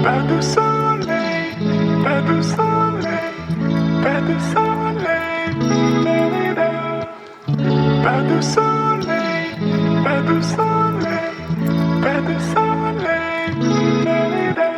Pas de soleil, pas de soleil, pas de soleil, da-da-da. Pas de soleil, pas de soleil, pas de soleil, da-da-da.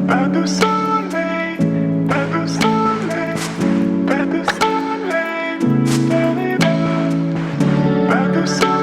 Pas de soleil, pas de soleil, pas de soleil, da-da-da. Pas de soleil.